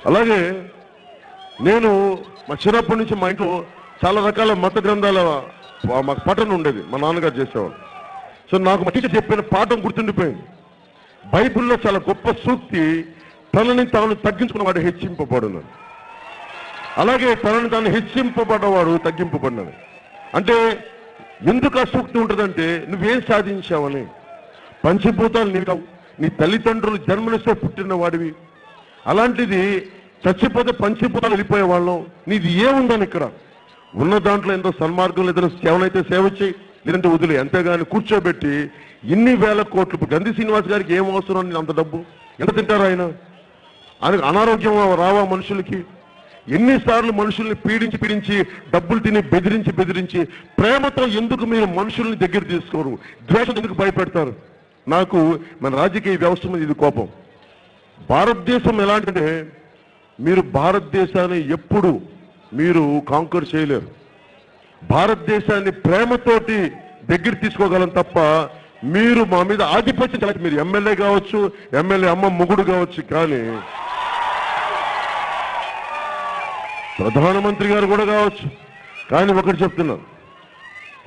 అలాగే నేను మా చిన్నప్పటి నుంచి మా ఇంట్లో చాలా రకాల మత గ్రంథాల మాకు పఠనం ఉండేది, మా నాన్నగారు చేసేవాళ్ళు. సో నాకు మా టీచర్ చెప్పిన పాఠం గుర్తుండిపోయింది. బైబిల్లో చాలా గొప్ప సూక్తి, తనని తాను తగ్గించుకున్నవాడు హెచ్చింపబడును. అలాగే తనని తాను హెచ్చింపబడ్డవాడు తగ్గింపబడినది. అంటే ఎందుకు ఆ సూక్తి ఉంటుందంటే నువ్వేం సాధించావని. పంచభూతాలు నీవు, నీ తల్లిదండ్రులు జన్మనిస్తే పుట్టిన వాడివి. అలాంటిది చచ్చిపోతే పంచభూతాలు వెళ్ళిపోయే వాళ్ళం. నీది ఏముందని ఇక్కడ ఉన్న దాంట్లో ఎంతో సన్మార్గం, ఏదైనా సేవనైతే సేవ చేయి, లేదంటే వదిలే. అంతేగాని కూర్చోబెట్టి ఇన్ని వేల కోట్లు గంధి శ్రీనివాస్ గారికి ఏం అవసరం, అంత డబ్బు ఎంత తింటారు ఆయన? ఆయనకు అనారోగ్యం రావా మనుషులకి? ఎన్నిసార్లు మనుషుల్ని పీడించి డబ్బులు తిని బెదిరించి ప్రేమతో ఎందుకు మీరు మనుషుల్ని దగ్గర తీసుకోరు? ద్వేషం ఎందుకు భయపెడతారు? నాకు మన రాజకీయ వ్యవస్థ మీద ఇది కోపం. భారతదేశం ఎలాంటిదే, మీరు భారతదేశాన్ని ఎప్పుడు మీరు కాంకర్ చేయలేరు. భారతదేశాన్ని ప్రేమతోటి దగ్గర తీసుకోగలం తప్ప మీరు మా మీద ఆధిపత్యం చలాకి, మీరు ఎమ్మెల్యే కావచ్చు, ఎమ్మెల్యే అమ్మ మొగుడు కావచ్చు, కానీ ప్రధానమంత్రి గారు కూడా కావచ్చు. కానీ ఒకటి చెప్తున్నాను,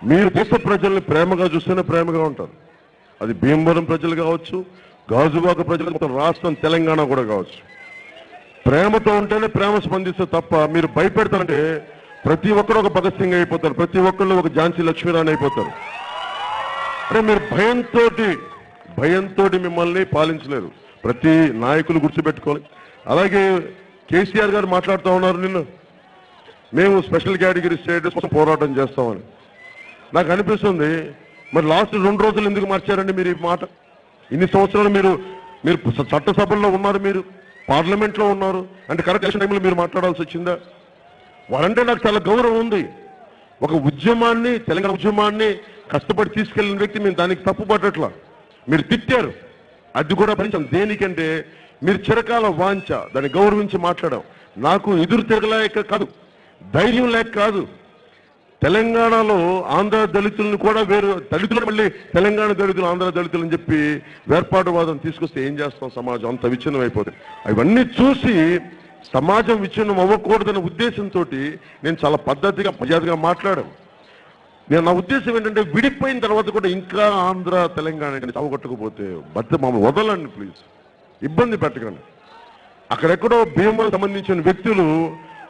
మీరు దేశ ప్రజల్ని ప్రేమగా చూస్తేనే ప్రేమగా ఉంటారు. అది భీమవరం ప్రజలు కావచ్చు, గాజువాక ప్రజలు, మొత్తం రాష్ట్రం తెలంగాణ కూడా కావచ్చు. ప్రేమతో ఉంటేనే ప్రేమ స్పందిస్తారు తప్ప మీరు భయపెడతారంటే ప్రతి ఒక్కరు ఒక భగత్ సింగ్ అయిపోతారు, ప్రతి ఒక్కళ్ళు ఒక ఝాన్సీ లక్ష్మీరాణి అయిపోతారు. అంటే మీరు భయంతో మిమ్మల్ని పాలించలేరు. ప్రతి నాయకులు గుర్తుపెట్టుకోవాలి. అలాగే కేసీఆర్ గారు మాట్లాడుతూ ఉన్నారు, నిన్న మేము స్పెషల్ కేటగిరీ స్టేటస్ కోసం పోరాటం చేస్తామని. నాకు అనిపిస్తుంది, మరి లాస్ట్ 2 రోజులు ఎందుకు మార్చారండి మీరు ఈ మాట? ఇన్ని సంవత్సరాలు మీరు చట్టసభల్లో ఉన్నారు, మీరు పార్లమెంట్లో ఉన్నారు, అంటే కరెక్ట్ టైంలో మీరు మాట్లాడాల్సి వచ్చిందా? వాళ్ళంటే నాకు చాలా గౌరవం ఉంది. ఒక ఉద్యమాన్ని, తెలంగాణ ఉద్యమాన్ని కష్టపడి తీసుకెళ్లిన వ్యక్తి, మేము దానికి తప్పు పట్టట్లా. మీరు తిట్టారు, అది కూడా భరించాం. దేనికంటే మీరు చిరకాల వాంఛ, దాన్ని గౌరవించి మాట్లాడాం. నాకు ఎదురు తిరగలేక కాదు, ధైర్యం లేక కాదు. తెలంగాణలో ఆంధ్ర దళితులను కూడా వేరు దళితులు, మళ్ళీ తెలంగాణ దళితులు ఆంధ్ర దళితులు అని చెప్పి వేర్పాటువాదం తీసుకొస్తే ఏం చేస్తాం? సమాజం అంత విచ్ఛిన్నం అయిపోతుంది. అవన్నీ చూసి సమాజం విచ్ఛిన్నం అవ్వకూడదనే ఉద్దేశంతో నేను చాలా పద్ధతిగా మర్యాదగా మాట్లాడాను. నా ఉద్దేశం ఏంటంటే, విడిపోయిన తర్వాత కూడా ఇంకా ఆంధ్ర తెలంగాణ చవగొట్టకపోతే మమ్మల్ని వదలండి ప్లీజ్, ఇబ్బంది పెట్టకండి. అక్కడెక్కడో భీమవరం సంబంధించిన వ్యక్తులు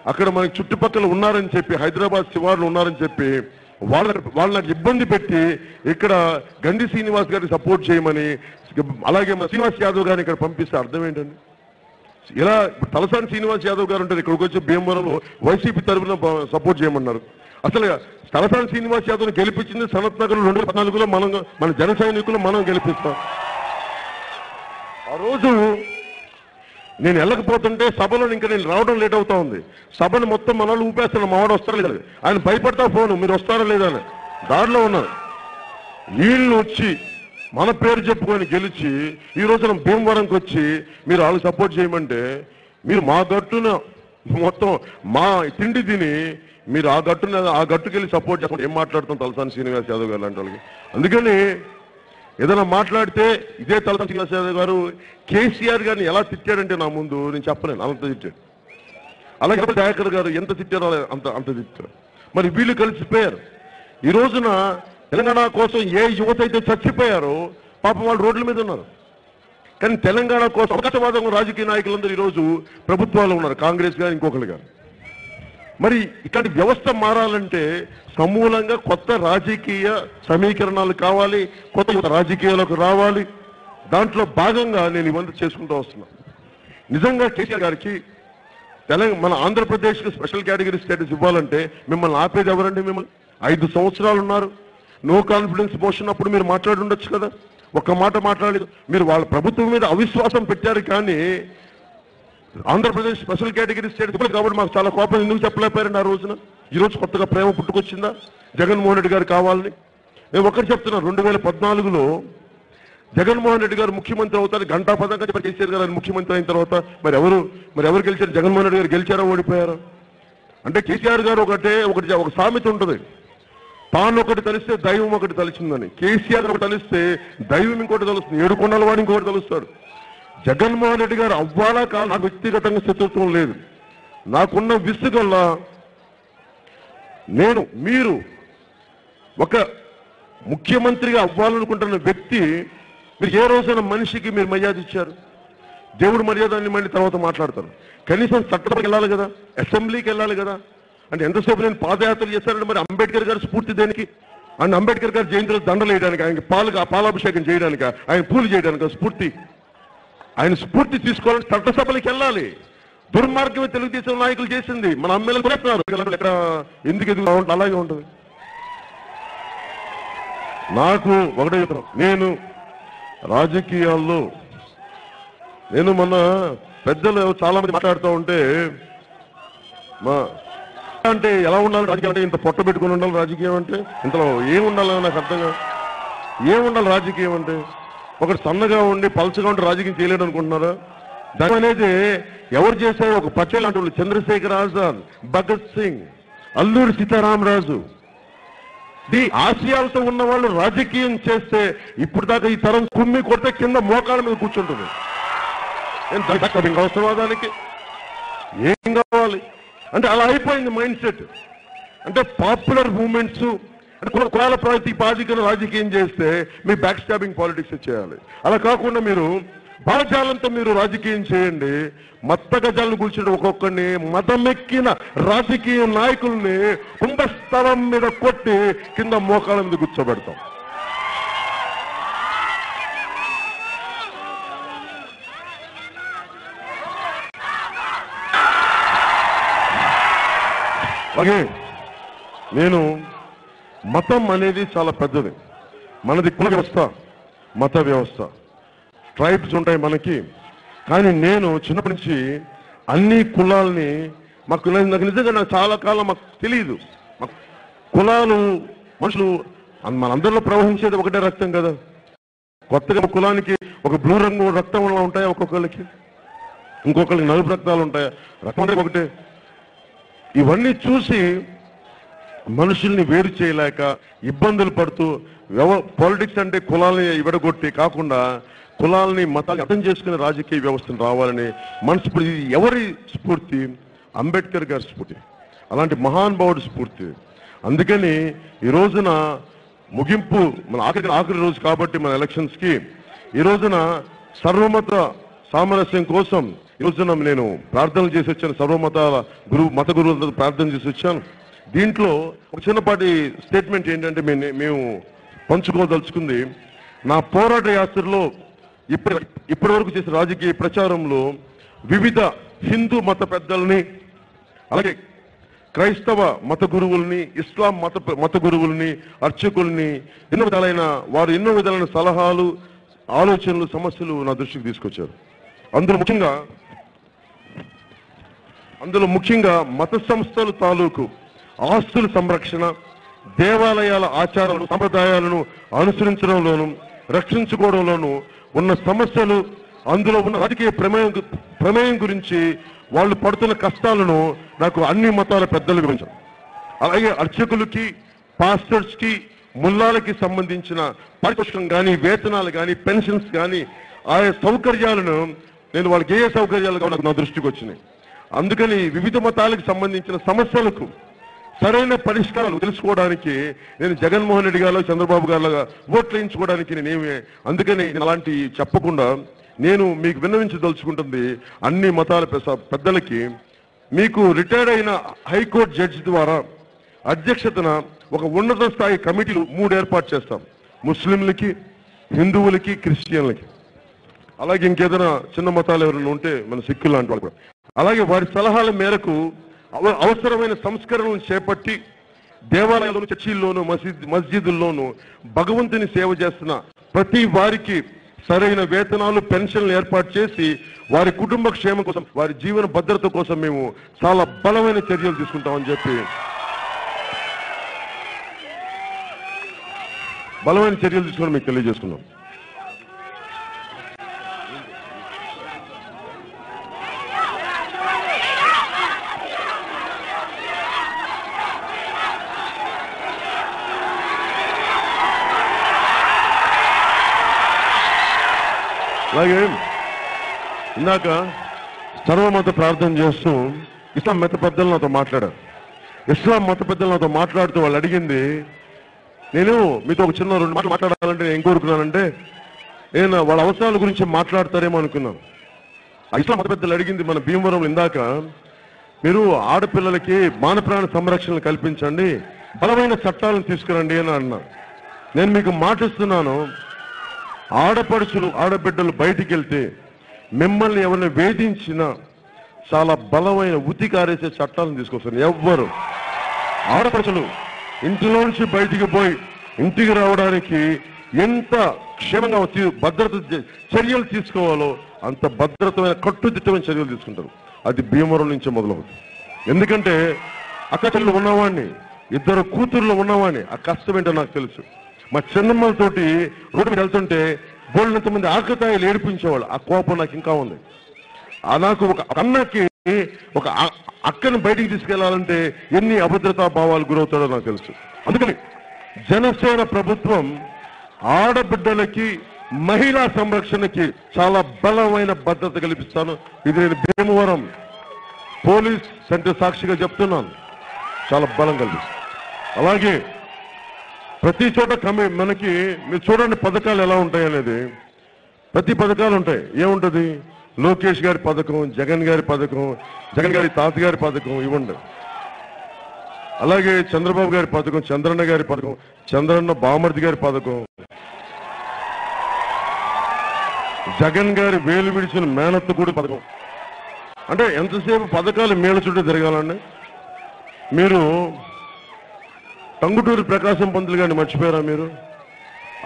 అక్కడ మనకి చుట్టుపక్కల ఉన్నారని చెప్పి, హైదరాబాద్ శివార్లు ఉన్నారని చెప్పి వాళ్ళకి ఇబ్బంది పెట్టి ఇక్కడ గంధి శ్రీనివాస్ గారికి సపోర్ట్ చేయమని, అలాగే మన శ్రీనివాస్ యాదవ్ గారిని ఇక్కడ పంపిస్తే అర్థం ఏంటండి? ఇలా తలసాని శ్రీనివాస్ యాదవ్ గారు ఉంటారు, ఇక్కడికి వచ్చి భీమవరంలో వైసీపీ తరఫున సపోర్ట్ చేయమన్నారు. అసలు తలసాని శ్రీనివాస్ యాదవ్ని గెలిపించింది సనత్ నగర్ 2014లో మన జన సైనికులు మనం గెలిపిస్తాం. ఆ రోజు నేను వెళ్ళకపోతుంటే సభలో ఇంకా నేను రావడం లేట్ అవుతా ఉంది. సభను మొత్తం మన వాళ్ళు ఊపేస్తాను, మా వాడు వస్తారా లేదు, ఆయన భయపడతా ఫోను, మీరు వస్తారా లేదా అని. దారిలో ఉన్నారు. వీళ్ళు వచ్చి మన పేరు చెప్పుకొని గెలిచి ఈ రోజున భీమవరంకి వచ్చి మీరు వాళ్ళు సపోర్ట్ చేయమంటే, మీరు మా గట్టున మొత్తం మా తిండి తిని మీరు ఆ గట్టుకెళ్ళి సపోర్ట్ చేసుకుంటే ఏం మాట్లాడుతాం తలసాని శ్రీనివాస్ యాదవ్ గారు లాంటి వాళ్ళకి? అందుకని ఏదైనా మాట్లాడితే ఇదే తలసాని శ్రీనివాస్ యాదవ్ గారు కేసీఆర్ గారిని ఎలా తిట్టాడంటే నా ముందు నేను చెప్పలేను, అంత తిట్టాడు. అలాగే దయాకర్ గారు ఎంత తిట్టారో అంత తిట్టారు. మరి వీళ్ళు కలిసిపోయారు. ఈ రోజున తెలంగాణ కోసం ఏ యువత అయితే చచ్చిపోయారో పాపం వాళ్ళు రోడ్ల మీద ఉన్నారు. కానీ తెలంగాణ కోసం అవకాశవాదం రాజకీయ నాయకులందరూ ఈరోజు ప్రభుత్వాలు ఉన్నారు, కాంగ్రెస్ గారు ఇంకొకరు గారు. మరి ఇట్లాంటి వ్యవస్థ మారాలంటే సమూలంగా కొత్త రాజకీయ సమీకరణాలు కావాలి, కొత్త రాజకీయాలకు రావాలి. దాంట్లో భాగంగా నేను ఇవంతా చేసుకుంటూ వస్తున్నాను. నిజంగా కేసీఆర్ గారికి మన ఆంధ్రప్రదేశ్కి స్పెషల్ కేటగిరీ స్టేటస్ ఇవ్వాలంటే మిమ్మల్ని ఆపేది ఎవరండి? మిమ్మల్ని 5 సంవత్సరాలు ఉన్నారు, నో కాన్ఫిడెన్స్ మోషన్ అప్పుడు మీరు మాట్లాడి ఉండొచ్చు కదా. ఒక్క మాట మాట్లాడలేదు. మీరు వాళ్ళ ప్రభుత్వం మీద అవిశ్వాసం పెట్టారు, కానీ ఆంధ్రప్రదేశ్ స్పెషల్ కేటగిరీ స్టేటస్ కాబట్టి మాకు చాలా కోపం ఎందుకు చెప్పలేకపోయారండి ఆ రోజున? ఈరోజు కొత్తగా ప్రేమ పుట్టుకొచ్చిందా జగన్మోహన్ రెడ్డి గారు కావాలని? నేను ఒకటి చెప్తున్నాను, 2014లో జగన్మోహన్ రెడ్డి గారు ముఖ్యమంత్రి అవుతారు గంటాపదంగా చెప్పి కేసీఆర్ గారు ముఖ్యమంత్రి అయిన తర్వాత మరి ఎవరు గెలిచారు? జగన్మోహన్ రెడ్డి గారు గెలిచారా, ఓడిపోయారా? అంటే కేసీఆర్ గారు ఒక సామెత ఉంటుంది, తాను ఒకటి తలిస్తే దైవం ఒకటి తలిచిందని. కేసీఆర్ ఒకటి తలిస్తే దైవం ఇంకోటి తలుస్తుంది, 7 కొండల వాడు ఇంకొకటి తలుస్తాడు. జగన్మోహన్ రెడ్డి గారు అవ్వాలా కాదు, నాకు వ్యక్తిగతంగా శత్రుత్వం లేదు. నాకున్న విసుగల్లా మీరు ఒక ముఖ్యమంత్రిగా అవ్వాలనుకుంటున్న వ్యక్తి, మీరు ఏ రోజైనా మనిషికి మీరు మర్యాద ఇచ్చారు? దేవుడు మర్యాద అని మళ్ళీ తర్వాత మాట్లాడతారు. కనీసం చట్టసభకి వెళ్ళాలి కదా, అసెంబ్లీకి వెళ్ళాలి కదా. అంటే ఎంతసేపు నేను పాదయాత్రలు చేశానంటే మరి అంబేద్కర్ గారి స్ఫూర్తి దేనికి? అండ్ అంబేద్కర్ గారి జయంతిలో దండలు వేయడానికి, ఆయనకి పాలాభిషేకం చేయడానికి, ఆయన పూలు చేయడానికి స్ఫూర్తి. ఆయన స్ఫూర్తి తీసుకోవాలని చట్టసభలకు వెళ్ళాలి. దుర్మార్గమే తెలుగుదేశం నాయకులు చేసింది. మన ఎమ్మెల్యేలు కొనేస్తున్నారు. ఎక్కడ ఎందుకు అలాగే ఉంటుంది. నాకు ఒకటే చెప్తాను, నేను రాజకీయాల్లో మొన్న పెద్దలు చాలా మంది మాట్లాడుతూ ఉంటే అంటే ఎలా ఉండాలి రాజకీయం అంటే, ఇంత పొట్ట పెట్టుకుని ఉండాలి రాజకీయం అంటే, ఇంతలో ఏముండాలి నాకు అర్థంగా. ఏముండాలి రాజకీయం అంటే? ఒకటి సన్నగా ఉండి పలచగా ఉండి రాజకీయం చేయలేడు అనుకుంటున్నారా? దాని అనేది ఎవరు చేశారు? ఒక పటేల్ అంటే చంద్రశేఖర్ ఆజాద్, భగత్ సింగ్, అల్లూరి సీతారామరాజు, ఈ ఆశయాలతో ఉన్న వాళ్ళు రాజకీయం చేస్తే ఇప్పుడు దాకా ఈ తరం కుమ్మి కొడితే కింద మోకాళ్ళ మీద కూర్చుంటుంది. అవసరవాదానికి ఏం కావాలి అంటే అలా అయిపోయింది మైండ్ సెట్. అంటే పాపులర్ మూవ్మెంట్స్ అంటే కులాల ప్రాతిపదికన రాజకీయం చేస్తే మీ బ్యాక్ స్టాబింగ్ పాలిటిక్స్ చేయాలి. అలా కాకుండా మీరు భావజాలంతో మీరు రాజకీయం చేయండి. మత్త గజాలను కూర్చుంటే ఒక్కొక్కరిని మదమెక్కిన రాజకీయ నాయకుల్ని కుంభస్థలం మీద కొట్టి కింద మోకాళ్ళ మీద కూర్చోబెడతాం. అలాగే మతం అనేది చాలా పెద్దది. మనది కుల వ్యవస్థ, మత వ్యవస్థ, ట్రైబ్స్ ఉంటాయి మనకి. కానీ నేను చిన్నప్పటి నుంచి అన్ని కులాలని నాకు నిజంగా చాలా కాలం మాకు తెలియదు. కులాలు మనుషులు మనందరిలో ప్రవహించేది ఒకటే రక్తం కదా. కొత్తగా కులానికి ఒక బ్లూ రంగు రక్తంలో ఉంటాయా ఒక్కొక్కరికి, ఇంకొకరికి నలుపు రక్తాలు ఉంటాయా? రక్తం ఒకటే. ఇవన్నీ చూసి మనుషుల్ని వేరు చేయలేక ఇబ్బందులు పడుతూ పాలిటిక్స్ అంటే కులాలని విడగొట్టి కాకుండా కులాలని మతాన్ని అర్థం చేసుకునే రాజకీయ వ్యవస్థను రావాలని మనసు. ఎవరి స్ఫూర్తి? అంబేద్కర్ గారి స్ఫూర్తి, అలాంటి మహానుభావుడి స్ఫూర్తి. అందుకని ఈ రోజున ముగింపు మన ఆఖరి రోజు కాబట్టి మన ఎలక్షన్స్కి ఈ రోజున సర్వమత సామరస్యం కోసం ఈ రోజున నేను ప్రార్థనలు చేసి వచ్చాను. సర్వమతాల మత గురువులతో ప్రార్థన చేసి వచ్చాను. దీంట్లో ఒక చిన్నపాటి స్టేట్మెంట్ ఏంటంటే మేము పంచుకోదలుచుకుంది, నా పోరాట యాత్రలో ఇప్పటి వరకు చేసిన రాజకీయ ప్రచారంలో వివిధ హిందూ మత పెద్దల్ని, అలాగే క్రైస్తవ మత గురువుల్ని, ఇస్లాం మత గురువుల్ని, అర్చకుల్ని, ఎన్నో విధాలైన సలహాలు, ఆలోచనలు, సమస్యలు నా దృష్టికి తీసుకొచ్చారు. అందులో ముఖ్యంగా మత సంస్థలు తాలూకు ఆస్తుల సంరక్షణ, దేవాలయాల ఆచారాలు సంప్రదాయాలను అనుసరించడంలోనూ రక్షించుకోవడంలోనూ ఉన్న సమస్యలు, అందులో ఉన్న రాజకీయ ప్రమేయం గురించి వాళ్ళు పడుతున్న కష్టాలను నాకు అన్ని మతాల పెద్దలు వివరించారు. అలాగే అర్చకులకి, పాస్టర్స్ కి, ముల్లాలకి సంబంధించిన పారితోషికం కానీ, వేతనాలు కానీ, పెన్షన్స్ కానీ, ఆయా సౌకర్యాలను నేను వాళ్ళకి ఏ సౌకర్యాలు నాకు నా దృష్టికి వచ్చినాయి. అందుకని వివిధ మతాలకు సంబంధించిన సమస్యలకు సరైన పరిష్కారాలు తెలుసుకోవడానికి నేను జగన్మోహన్ రెడ్డి గారు, చంద్రబాబు గారులాగా ఓట్లు వేయించుకోవడానికి అందుకని అలాంటి చెప్పకుండా నేను మీకు విన్నవించదలుచుకుంటుంది అన్ని మతాల పెద్దలకి, మీకు రిటైర్డ్ అయిన హైకోర్టు జడ్జి ద్వారా అధ్యక్షతన ఒక ఉన్నత స్థాయి కమిటీలు 3 ఏర్పాటు చేస్తాం. ముస్లింలకి, హిందువులకి, క్రిస్టియన్లకి, అలాగే ఇంకేదైనా చిన్న మతాలు ఎవరైనా ఉంటే మన సిక్కులు లాంటి వాళ్ళు కూడా. అలాగే వారి సలహాల మేరకు అవసరమైన సంస్కరణలను చేపట్టి దేవాలయాల్లోనూ, చర్చిల్లోనూ, మస్జిదుల్లోనూ భగవంతుని సేవ చేస్తున్న ప్రతి వారికి సరైన వేతనాలు, పెన్షన్లు ఏర్పాటు చేసి వారి కుటుంబ క్షేమం కోసం, వారి జీవన భద్రత కోసం మేము చాలా బలమైన చర్యలు తీసుకుంటామని చెప్పి మీకు తెలియజేస్తున్నాం. అలాగే ఇందాక సర్వమత ప్రార్థన చేస్తూ ఇస్లాం మత పెద్దలు నాతో మాట్లాడారు. ఇస్లాం మత పెద్దలు నాతో మాట్లాడుతూ వాళ్ళు అడిగింది, నేను మీతో ఒక చిన్న 2 మాటలు మాట్లాడాలంటే నేను ఏం కోరుకున్నానంటే, నేను వాళ్ళ అవసరాల గురించి మాట్లాడతారేమో అనుకున్నాను. ఇస్లాం మత పెద్దలు అడిగింది, మన భీమవరంలో ఇందాక మీరు ఆడపిల్లలకి మానప్రాణ సంరక్షణ కల్పించండి, బలమైన చట్టాలను తీసుకురండి అని అన్నారు. నేను మీకు మాటిస్తున్నాను, ఆడబిడ్డలు బయటికి వెళ్తే మిమ్మల్ని ఎవరిని వేధించినా చాలా బలమైన ఉతికారేసే చట్టాలను తీసుకొస్తారు. ఎవ్వరు ఆడపడుచులు ఇంటిలో నుంచి బయటికి పోయి ఇంటికి రావడానికి ఎంత క్షేమంగా భద్రత చర్యలు తీసుకోవాలో అంత భద్రతమైన కట్టుదిట్టమైన చర్యలు తీసుకుంటారు. అది భీమవరం నుంచే మొదలవుతుంది. ఎందుకంటే అక్క చెల్లెలు ఉన్నవాడిని, 2 కూతుర్లు ఉన్నవాడిని, ఆ కష్టం ఏంటో నాకు తెలుసు. మా చిన్నమ్మలతోటి రోడ్డు మీద వెళ్తుంటే బోళ్ళంతమంది ఆకతాయిలు ఏడిపించేవాళ్ళు. ఆ కోపం నాకు ఇంకా ఉంది. నాకు ఒక అన్నకి ఒక అక్కని బయటికి తీసుకెళ్లాలంటే ఎన్ని అభద్రతా భావాలు గురవుతాడో నాకు తెలుసు. అందుకని జనసేన ప్రభుత్వం ఆడబిడ్డలకి మహిళా సంరక్షణకి చాలా బలమైన భద్రత కల్పిస్తాను. ఇది నేను భీమవరం పోలీస్ సెంటర్ సాక్షిగా చెప్తున్నాను. చాలా బలం కల్పిస్తాను. అలాగే ప్రతి చోట మనకి మీరు చూడండి పథకాలు ఎలా ఉంటాయి అనేది. ప్రతి పథకాలు ఉంటాయి. ఏముంటది? లోకేష్ గారి పథకం, జగన్ గారి పథకం, జగన్ గారి తాతగారి పథకం ఇవ్వండి. అలాగే చంద్రబాబు గారి పథకం, చంద్రన్న గారి పథకం, చంద్రన్న బామర్ది గారి పథకం, జగన్ గారి వేలు విడిచిన మేనత్త కూడా పథకం. అంటే ఎంతసేపు పథకాలు మేళ చుట్టూ తిరగాలండి. మీరు టంగుటూరి ప్రకాశం పంతులు గారిని మర్చిపోయారా? మీరు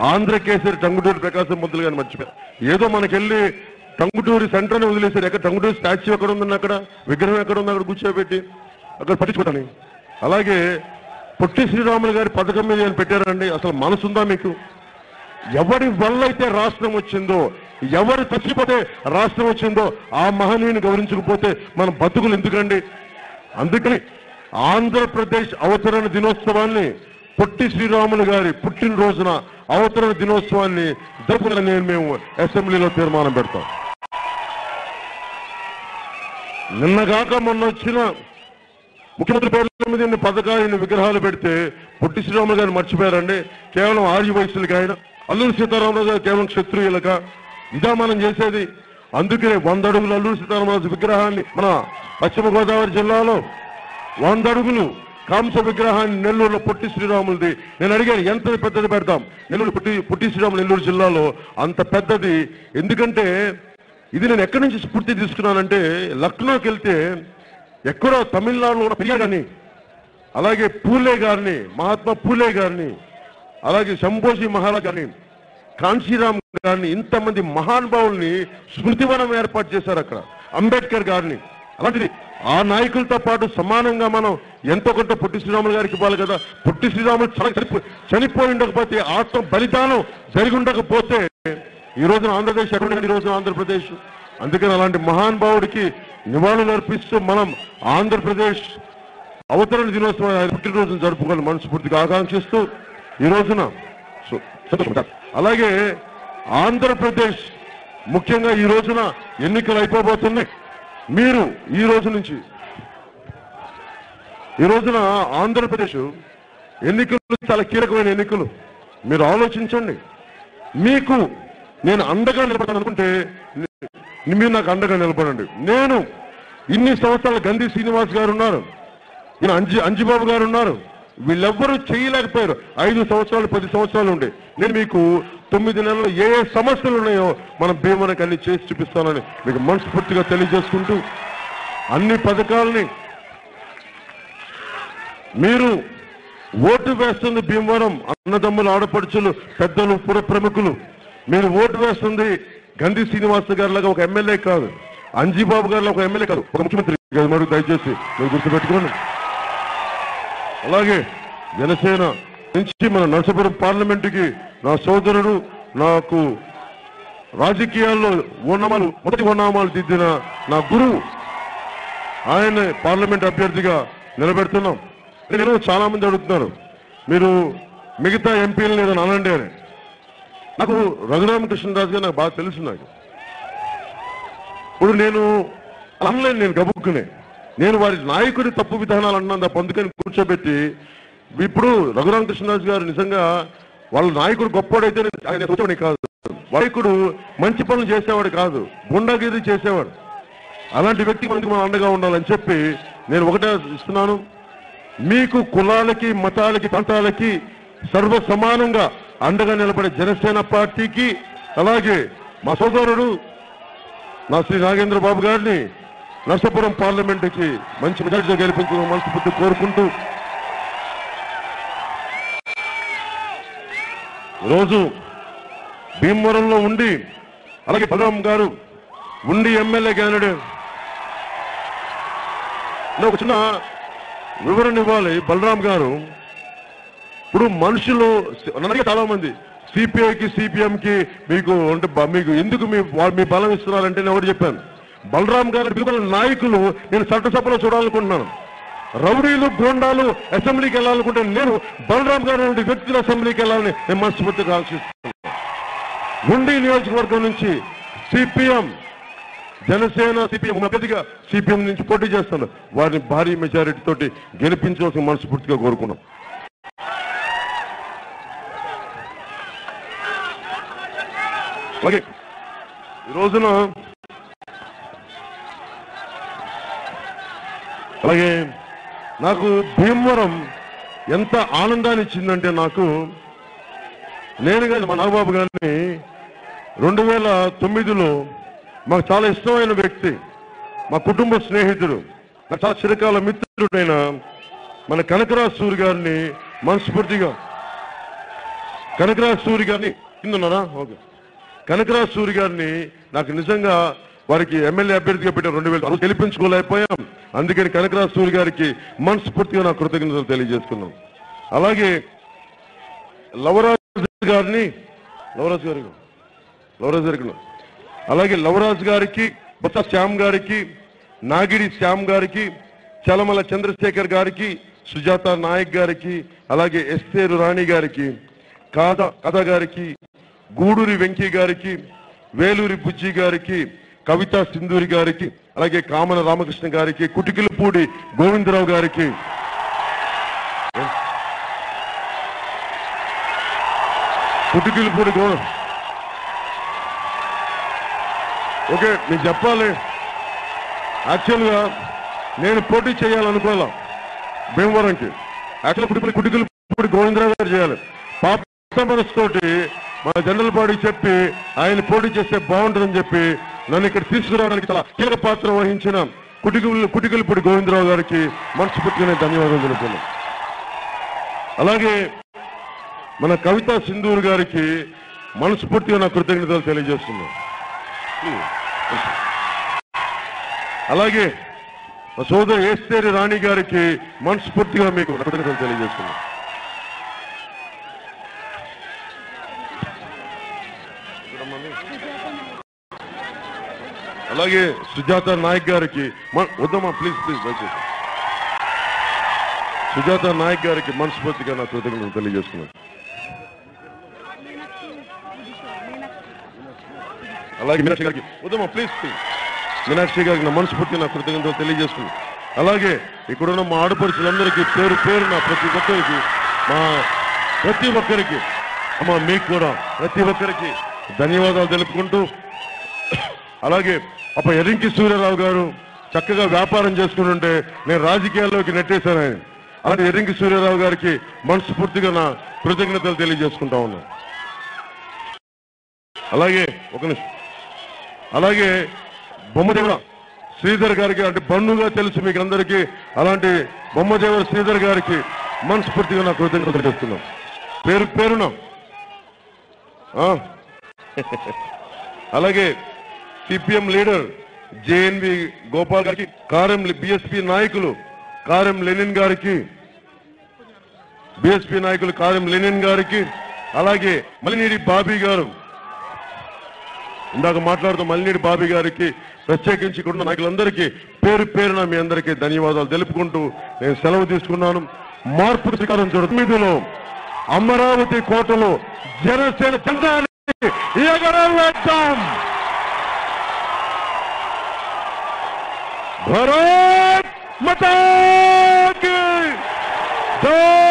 ఆంధ్రకేసరి టంగుటూరి ప్రకాశం పంతులు గారిని మర్చిపోయారు. ఏదో మనకెళ్ళి టంగుటూరి సెంటర్ని వదిలేశారు. ఎక్కడ టంగుటూరి స్టాచ్యూ ఎక్కడ ఉందని, అక్కడ విగ్రహం ఎక్కడ ఉంది అక్కడ కూర్చోబెట్టి అక్కడ పట్టించుకుంటాను. అలాగే పొట్టి శ్రీరాములు గారి పథకం మీద నేను పెట్టారండి. అసలు మనసుందా మీకు? ఎవరి వల్ల అయితే రాష్ట్రం వచ్చిందో, ఎవరు చచ్చిపోతే రాష్ట్రం వచ్చిందో ఆ మహనీయుని గౌరవించకపోతే మన బతుకులు ఎందుకండి? అందుకని ఆంధ్రప్రదేశ్ అవతరణ దినోత్సవాన్ని, పొట్టి శ్రీరాములు గారి పుట్టినరోజున అవతరణ దినోత్సవాన్ని జరుపుకోవాలని మేము అసెంబ్లీలో తీర్మానం పెడతాం. నిన్నగాక మొన్న వచ్చిన ముఖ్యమంత్రి పేర్ల మీద ఇన్ని పథకాలు, ఇన్ని విగ్రహాలు పెడితే పొట్టి శ్రీరాములు గారిని మర్చిపోయారండి. కేవలం ఆర్య వయసులకి ఆయన, అల్లూరి సీతారామరాజు గారు కేవలం క్షత్రియులక ఇదా మనం చేసేది? అందుకనే 100 అడుగుల అల్లూరి సీతారామరాజు విగ్రహాన్ని మన పశ్చిమ గోదావరి జిల్లాలో 100 అడుగులు కాంస విగ్రహాన్ని నెల్లూరులో పొట్టి శ్రీరాములది నేను అడిగాను, ఎంత పెద్దది పెడతాం? నెల్లూరు పొట్టి శ్రీరాములు నెల్లూరు జిల్లాలో అంత పెద్దది. ఎందుకంటే ఇది నేను ఎక్కడి నుంచి స్ఫూర్తి తీసుకున్నానంటే, లక్నోకి వెళ్తే ఎక్కడో తమిళనాడులో ఉన్న పెరియార్ గారిని, అలాగే పూలే గారిని, మహాత్మా పూలే గారిని, అలాగే శంభోజీ మహారాజ్ గారిని, కాంశీరామ్ గారిని, ఇంతమంది మహానుభావుల్ని స్మృతివనం ఏర్పాటు చేశారు అక్కడ. అంబేద్కర్ గారిని. అలాంటిది ఆ నాయకులతో పాటు సమానంగా మనం ఎంతో కొంత పొట్టి శ్రీరాములు గారికి ఇవ్వాలి కదా. పొట్టి శ్రీరాములు చనిపోయి ఉండకపోతే, ఆత్మ బలిదానం జరిగి ఉండకపోతే ఈ రోజున ఆంధ్రప్రదేశ్ ఎక్కడ? ఈ రోజున ఆంధ్రప్రదేశ్. అందుకని అలాంటి మహానుభావుడికి నివాళులు అర్పిస్తూ మనం ఆంధ్రప్రదేశ్ అవతరణ దినోత్సవం పుట్టినరోజును జరుపుకోవాలని మనస్ఫూర్తిగా ఆకాంక్షిస్తూ ఈ రోజున అలాగే ఆంధ్రప్రదేశ్ ముఖ్యంగా ఈ రోజున ఎన్నికలు అయిపోబోతున్నాయి. మీరు ఈ రోజున ఆంధ్రప్రదేశ్ ఎన్నికలు చాలా కీలకమైన ఎన్నికలు. మీరు ఆలోచించండి. మీకు నేను అండగా నిలబడాను అనుకుంటే మీరు నాకు అండగా నిలబడండి. నేను ఇన్ని సంవత్సరాలు గంధి శ్రీనివాస్ గారు ఉన్నారు, ఈయన అంజిబాబు గారు ఉన్నారు, వీళ్ళెవ్వరూ చేయలేకపోయారు. 5 సంవత్సరాలు 10 సంవత్సరాలు ఉండే నేను మీకు 9 నెలలు ఏ సమస్యలు ఉన్నాయో మనం భీమవరంకి అన్ని చేసి చూపిస్తానని మీకు మనస్ఫూర్తిగా తెలియజేసుకుంటూ, అన్ని పథకాలని మీరు ఓటు వేస్తుంది భీమవరం అన్నదమ్ములు, ఆడపడుచులు, పెద్దలు, పుర ప్రముఖులు. మీరు ఓటు వేస్తుంది గంధి శ్రీనివాస్ గారి లాగా ఒక ఎమ్మెల్యే కాదు, అంజిబాబు గారిలో ఒక ఎమ్మెల్యే కాదు, ఒక ముఖ్యమంత్రి గారు. దయచేసి మీరు గుర్తుపెట్టుకోండి. అలాగే జనసేన నుంచి మన నరసాపురం పార్లమెంటుకి నా సోదరుడు, నాకు రాజకీయాల్లో మొదటి ఓనామాలు దిద్దిన నా గురువు, ఆయన పార్లమెంట్ అభ్యర్థిగా నిలబెడుతున్నాం. నేను చాలా మంది అడుగుతున్నారు, మీరు మిగతా ఎంపీలు లేదని అనండి అని. నాకు రఘురామకృష్ణరాజు గారు నాకు బాగా తెలుసు. నాకు ఇప్పుడు నేను ఆన్లైన్ నేను గబుక్కునే నేను వారి నాయకుడి తప్పు విధానాలు అన్నాను తప్ప అందుకని కూర్చోబెట్టి ఇప్పుడు రఘురామకృష్ణరాజు గారు నిజంగా వాళ్ళ నాయకుడు గొప్పవాడైతే ఆయన కూర్చోని కాదు, నాయకుడు మంచి పనులు చేసేవాడు కాదు, గుండాగిరి చేసేవాడు. అలాంటి వ్యక్తి మనకి మనం అండగా ఉండాలని చెప్పి నేను ఒకటే ఇస్తున్నాను, మీకు కులాలకి మతాలకి ప్రాంతాలకి సర్వ సమానంగా అండగా నిలబడే జనసేన పార్టీకి, అలాగే మా సోదరుడు నా శ్రీ నాగేంద్ర బాబు గారిని నర్సాపురం పార్లమెంటుకి మంచి మెజార్టీతో గెలిపించడం మనస్ఫూర్తి కోరుకుంటూ, రోజు భీమవరంలో ఉండి అలాగే బలరాం గారు ఉండి ఎమ్మెల్యే క్యాండిడేట్ ఒక చిన్న వివరణ ఇవ్వాలి. బలరాం గారు ఇప్పుడు మనుషులు చాలా మంది సిపిఐకి సిపిఎంకి మీకు అంటే మీకు ఎందుకు మీ బలం ఇస్తున్నారంటే నేను ఒకటి చెప్పాను, బలరాం గారు నాయకులు నేను చట్టసభలో చూడాలనుకుంటున్నాను. రౌడీలు గోండాలు అసెంబ్లీకి వెళ్ళాలనుకుంటే నేను బలరాం గారు వంటి వ్యక్తులు అసెంబ్లీకి వెళ్ళాలని నేను మనస్ఫూర్తిగా ఆశిస్తున్నాను. ఉండి నియోజకవర్గం నుంచి సిపిఎం జనసేన సిపిఎం అభ్యర్థిగా సిపిఎం నుంచి పోటీ చేస్తాను, వారిని భారీ మెజారిటీ తోటి గెలిపించవలసిన మనస్ఫూర్తిగా కోరుకున్నాం. అలాగే ఈ రోజున అలాగే నాకు భీమవరం ఎంత ఆనందాన్ని ఇచ్చిందంటే, నాకు నేను కానీ మా నాగబాబు గారిని 2009లో మాకు చాలా ఇష్టమైన వ్యక్తి, మా కుటుంబ స్నేహితుడు, నాకు చాలా చిరకాల మిత్రుడైన మన కనకరాజ్ సూరి గారిని మనస్ఫూర్తిగా కనకరాజ్ సూరి గారిని కిందన్నారా ఓకే కనకరాజ్ సూరి గారిని నాకు నిజంగా వారికి ఎమ్మెల్యే అభ్యర్థిగా పెట్టారు 2000 గెలిపించుకోలేకపోయాం. అందుకని కనకరాజ్ సూరి గారికి మనస్ఫూర్తిగా నా కృతజ్ఞతలు తెలియజేసుకున్నాం. అలాగే లవరాజ్ గారిని అలాగే లవరాజ్ గారికి, బొత్స శ్యామ్ గారికి, నాగిడి శ్యామ్ గారికి, చలమల చంద్రశేఖర్ గారికి, సుజాత నాయక్ గారికి, అలాగే ఎస్తేరు రాణి గారికి, కథ గారికి, గూడూరి వెంకీ గారికి, వేలూరి బుజ్జి గారికి, కవితా సింధూరి గారికి, అలాగే కామన రామకృష్ణ గారికి, కుటికిలపూడి గోవిందరావు గారికి, ఓకే మీకు చెప్పాలి, యాక్చువల్గా నేను పోటీ చేయాలనుకోవాలా భీమవరంకి. యాక్చువల్ కుటికిలపూడి గోవిందరావు గారు చేయాలి. పాప మనసుతోటి మన జనరల్ బాడీ చెప్పి ఆయన పోటీ చేస్తే బాగుంటుందని చెప్పి నన్ను ఇక్కడ తీసుకురావడానికి చాలా కీలక పాత్ర వహించిన కుటికిలపూడి గోవిందరావు గారికి మనస్ఫూర్తిగా ధన్యవాదాలు తెలుపుతున్నాను. అలాగే మన కవితా సింధూర్ గారికి మనస్ఫూర్తిగా నా కృతజ్ఞతలు తెలియజేస్తున్నాను. అలాగే మా సోదరు ఏస్తేరి రాణి గారికి మనస్ఫూర్తిగా మీకు కృతజ్ఞతలు తెలియజేస్తున్నాను. అలాగే సుజాత నాయక్ గారికి వద్దమ్మా ప్లీజ్ దయచేసి సుజాత నాయక్ గారికి మనస్ఫూర్తిగా నా కృతజ్ఞతలు తెలియజేస్తున్నాను. అలాగే మీనాక్షి గారికి వద్దమ్మా ప్లీజ్ మీనాక్షి గారికి నా మనస్ఫూర్తిగా నా కృతజ్ఞతలు తెలియజేస్తున్నాను. అలాగే ఇక్కడున్న మా ఆడపడుచులందరికీ పేరు పేరున ప్రతి ఒక్కరికి అమ్మా మీకు కూడా ప్రతి ఒక్కరికి ధన్యవాదాలు తెలుపుకుంటూ, అలాగే ఎర్రింకి సూర్యారావు గారు చక్కగా వ్యాపారం చేసుకుంటుంటే నేను రాజకీయాల్లోకి నెట్టేశాను ఆయన. అలాగే ఎర్రింకి సూర్యారావు గారికి మనస్ఫూర్తిగా నా కృతజ్ఞతలు తెలియజేసుకుంటా ఉన్నాను. అలాగే బొమ్మదేవర శ్రీధర్ గారికి, అంటే బంధుగా తెలుసు మీకు అందరికీ, అలాంటి బొమ్మదేవర శ్రీధర్ గారికి మనస్ఫూర్తిగా నా కృతజ్ఞతలు తెలియజేస్తున్నాం పేరు పేరున. అలాగే సిపిఎం లీడర్ జేఎన్వి గోపాల్ గారికి, బిఎస్పీ నాయకులు కారెం లెనిన్ గారికి, అలాగే మల్లినేడి బాబీ గారు, ఇందాక మాట్లాడుతూ మల్లినేడి బాబీ గారికి, ప్రత్యేకించి ఇక్కడ నాయకులందరికీ పేరు పేరున మీ అందరికీ ధన్యవాదాలు తెలుపుకుంటూ నేను సెలవు తీసుకున్నాను. మార్పు శ్రీకారం 9లో అమరావతి కోటలో జనసేన చంద్రాన్ని ఎగరవేద్దాం. భారత్ మాతా కీ జై.